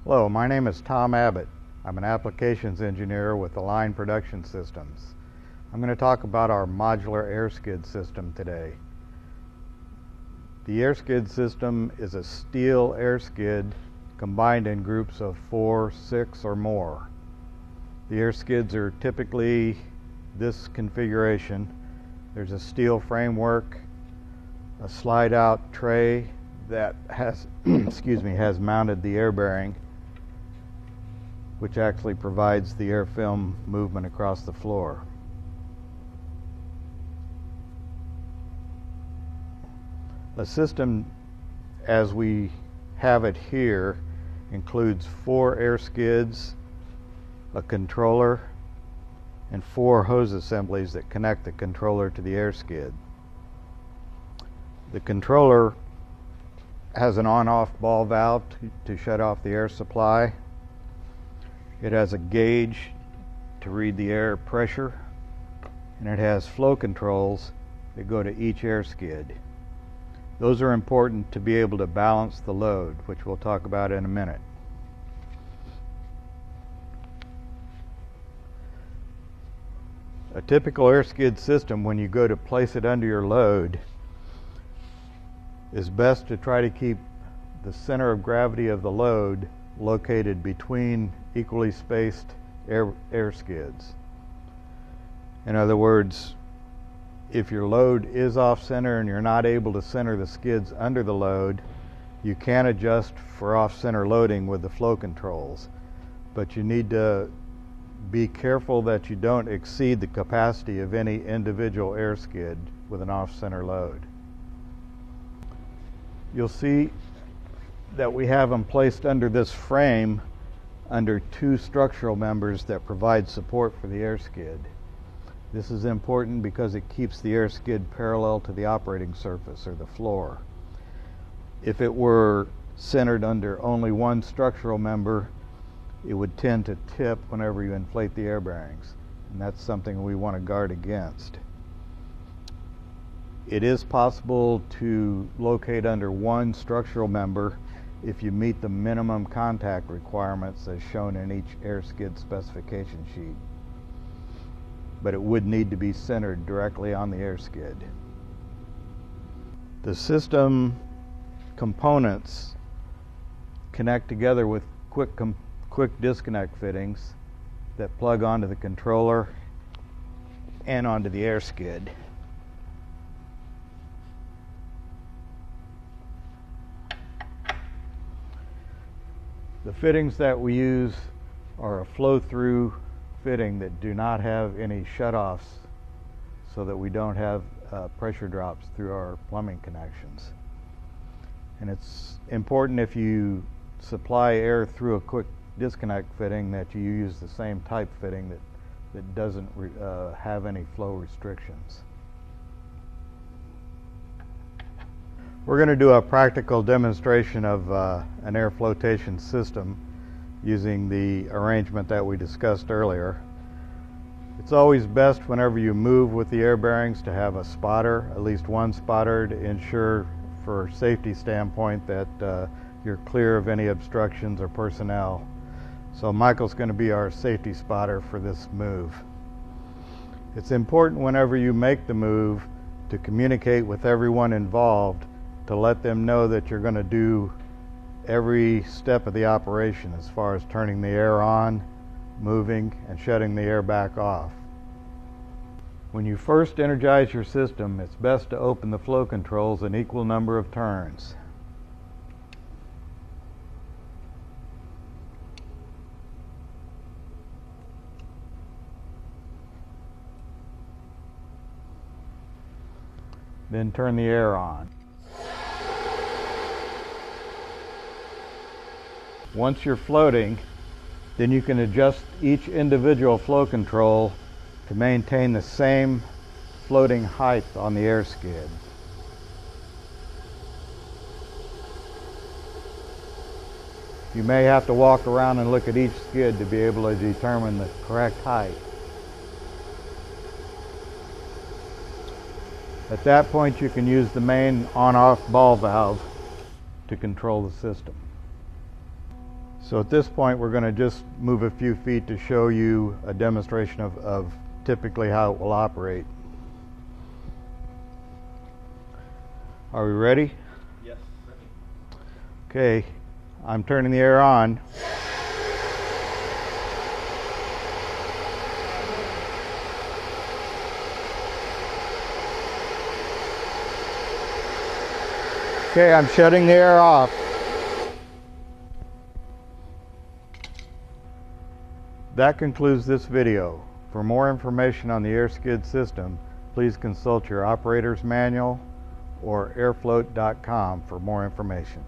Hello, my name is Tom Abbott. I'm an applications engineer with Align Production Systems. I'm going to talk about our modular air skid system today. The air skid system is a steel air skid combined in groups of 4, 6, or more. The air skids are typically this configuration. There's a steel framework, a slide-out tray that has has mounted the air bearing, which actually provides the air film movement across the floor. The system as we have it here includes 4 air skids, a controller, and 4 hose assemblies that connect the controller to the air skid. The controller has an on-off ball valve to shut off the air supply. It has a gauge to read the air pressure, and it has flow controls that go to each air skid. Those are important to be able to balance the load, which we'll talk about in a minute. A typical air skid system, when you go to place it under your load, is best to try to keep the center of gravity of the load located between equally spaced air skids. In other words, if your load is off center and you're not able to center the skids under the load, you can adjust for off center loading with the flow controls, but you need to be careful that you don't exceed the capacity of any individual air skid with an off center load. You'll see that we have them placed under this frame under 2 structural members that provide support for the air skid. This is important because it keeps the air skid parallel to the operating surface or the floor. If it were centered under only 1 structural member, it would tend to tip whenever you inflate the air bearings, and that's something we want to guard against. It is possible to locate under 1 structural member if you meet the minimum contact requirements as shown in each air skid specification sheet, but it would need to be centered directly on the air skid. The system components connect together with quick disconnect fittings that plug onto the controller and onto the air skid. The fittings that we use are a flow-through fitting that do not have any shutoffs, so that we don't have pressure drops through our plumbing connections. And it's important, if you supply air through a quick disconnect fitting, that you use the same type fitting that doesn't have any flow restrictions. We're going to do a practical demonstration of an air flotation system using the arrangement that we discussed earlier. It's always best whenever you move with the air bearings to have a spotter, at least 1 spotter, to ensure for safety standpoint that you're clear of any obstructions or personnel. So Michael's going to be our safety spotter for this move. It's important whenever you make the move to communicate with everyone involved, to let them know that you're going to do every step of the operation as far as turning the air on, moving, and shutting the air back off. When you first energize your system, it's best to open the flow controls an equal number of turns. Then turn the air on. Once you're floating, then you can adjust each individual flow control to maintain the same floating height on the air skid. You may have to walk around and look at each skid to be able to determine the correct height. At that point, you can use the main on-off ball valve to control the system. So at this point, we're going to just move a few feet to show you a demonstration of typically how it will operate. Are we ready? Yes. Okay, I'm turning the air on. Okay, I'm shutting the air off. That concludes this video. For more information on the air skid system, please consult your operator's manual or airfloat.com for more information.